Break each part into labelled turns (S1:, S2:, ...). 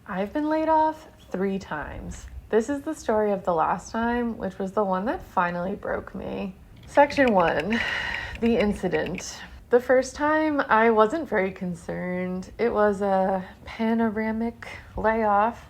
S1: I've been laid off 3 times. This is the story of the last time, which was the one that finally broke me. Section 1, the incident. The first time, I wasn't very concerned. It was a panoramic layoff.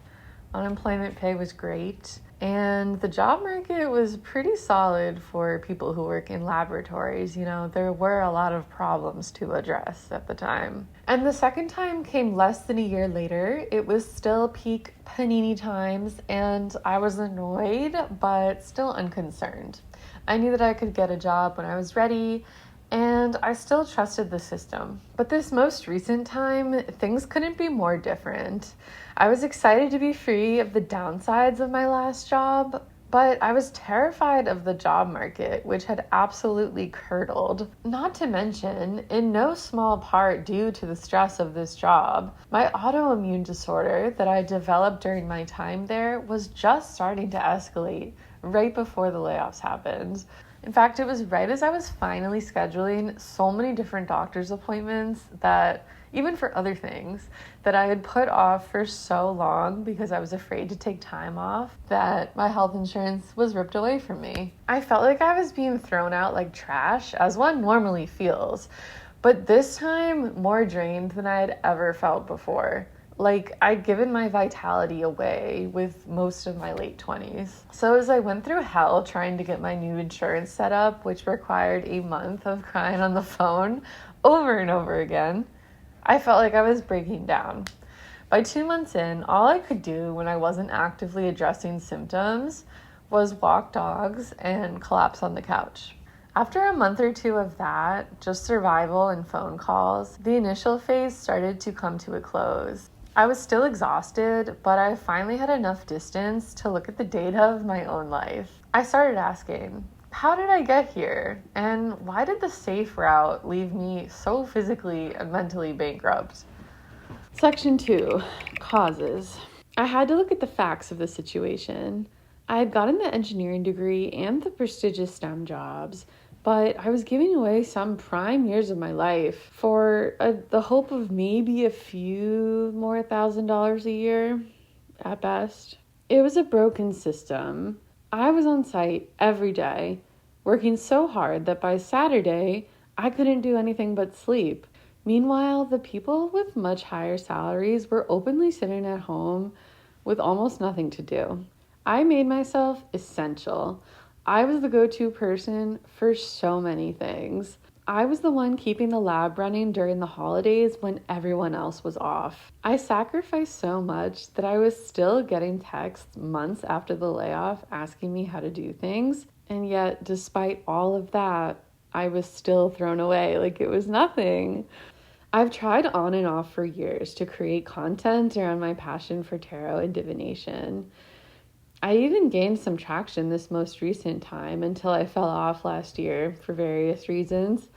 S1: Unemployment pay was great. And the job market was pretty solid for people who work in laboratories. There were a lot of problems to address at the time. And the second time came less than a year later. It was still peak panini times, and I was annoyed, but still unconcerned. I knew that I could get a job when I was ready, and I still trusted the system. But this most recent time, things couldn't be more different. I was excited to be free of the downsides of my last job, but I was terrified of the job market, which had absolutely curdled. Not to mention, in no small part due to the stress of this job, my autoimmune disorder that I developed during my time there was just starting to escalate right before the layoffs happened. In fact, it was right as I was finally scheduling so many different doctor's appointments that, even for other things, that I had put off for so long because I was afraid to take time off, that my health insurance was ripped away from me. I felt like I was being thrown out like trash, as one normally feels, but this time more drained than I had ever felt before. Like, I'd given my vitality away with most of my late 20s. So as I went through hell trying to get my new insurance set up, which required a month of crying on the phone over and over again, I felt like I was breaking down. By 2 months in, all I could do when I wasn't actively addressing symptoms was walk dogs and collapse on the couch. After a month or 2 of that, just survival and phone calls, the initial phase started to come to a close. I was still exhausted, but I finally had enough distance to look at the data of my own life. I started asking, how did I get here? And why did the safe route leave me so physically and mentally bankrupt? Section 2, causes. I had to look at the facts of the situation. I had gotten the engineering degree and the prestigious STEM jobs, but I was giving away some prime years of my life for the hope of maybe a few more $1,000 a year at best. It was a broken system. I was on site every day, working so hard that by Saturday, I couldn't do anything but sleep. Meanwhile, the people with much higher salaries were openly sitting at home with almost nothing to do. I made myself essential. I was the go-to person for so many things. I was the one keeping the lab running during the holidays when everyone else was off. I sacrificed so much that I was still getting texts months after the layoff asking me how to do things. And yet, despite all of that, I was still thrown away like it was nothing. I've tried on and off for years to create content around my passion for tarot and divination. I even gained some traction this most recent time until I fell off last year for various reasons.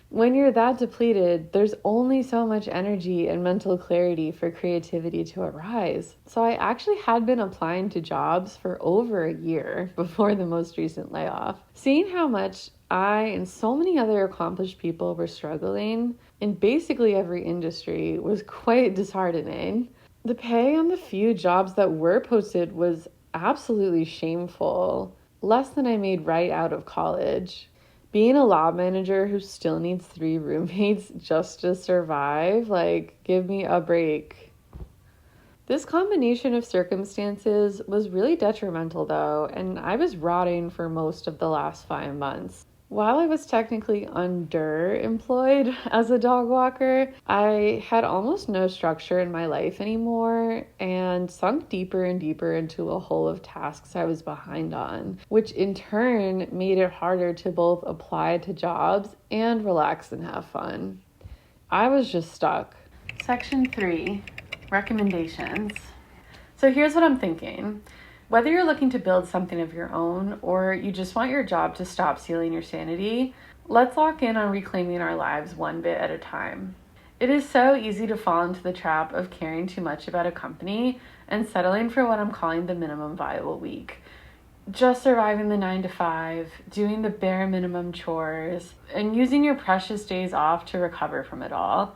S1: When you're that depleted, there's only so much energy and mental clarity for creativity to arise. So I actually had been applying to jobs for over a year before the most recent layoff. Seeing how much I and so many other accomplished people were struggling in basically every industry was quite disheartening. The pay on the few jobs that were posted was absolutely shameful, less than I made right out of college. Being a lab manager who still needs 3 roommates just to survive, give me a break. This combination of circumstances was really detrimental though, and I was rotting for most of the last 5 months. While I was technically underemployed as a dog walker, I had almost no structure in my life anymore and sunk deeper and deeper into a hole of tasks I was behind on, which in turn made it harder to both apply to jobs and relax and have fun. I was just stuck. Section 3, recommendations. So here's what I'm thinking. Whether you're looking to build something of your own or you just want your job to stop stealing your sanity, let's lock in on reclaiming our lives one bit at a time. It is so easy to fall into the trap of caring too much about a company and settling for what I'm calling the minimum viable week. Just surviving the 9 to 5, doing the bare minimum chores, and using your precious days off to recover from it all.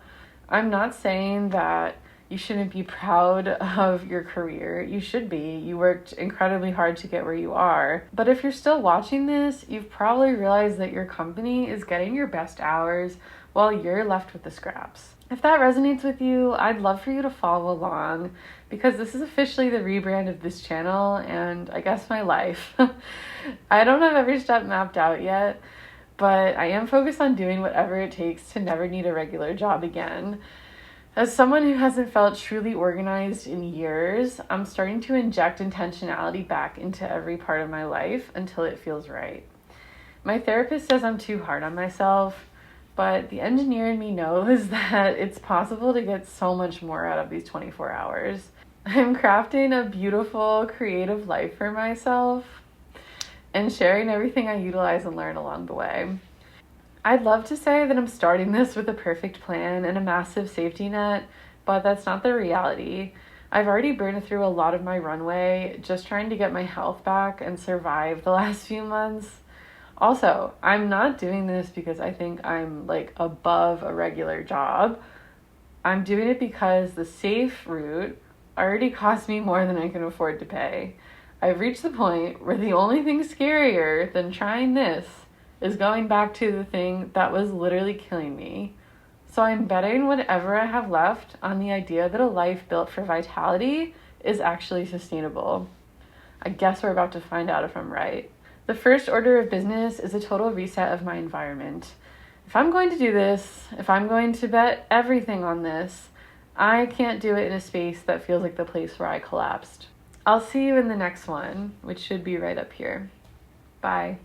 S1: I'm not saying that You shouldn't be proud of your career. You should be. You worked incredibly hard to get where you are. But if you're still watching this, you've probably realized that your company is getting your best hours while you're left with the scraps. If that resonates with you, I'd love for you to follow along because this is officially the rebrand of this channel and I guess my life. I don't have every step mapped out yet, but I am focused on doing whatever it takes to never need a regular job again. As someone who hasn't felt truly organized in years, I'm starting to inject intentionality back into every part of my life until it feels right. My therapist says I'm too hard on myself, but the engineer in me knows that it's possible to get so much more out of these 24 hours. I'm crafting a beautiful, creative life for myself and sharing everything I utilize and learn along the way. I'd love to say that I'm starting this with a perfect plan and a massive safety net, but that's not the reality. I've already burned through a lot of my runway just trying to get my health back and survive the last few months. Also, I'm not doing this because I think I'm above a regular job. I'm doing it because the safe route already cost me more than I can afford to pay. I've reached the point where the only thing scarier than trying this is going back to the thing that was literally killing me. So I'm betting whatever I have left on the idea that a life built for vitality is actually sustainable. I guess we're about to find out if I'm right. The first order of business is a total reset of my environment. If I'm going to do this, if I'm going to bet everything on this, I can't do it in a space that feels like the place where I collapsed. I'll see you in the next one, which should be right up here. Bye.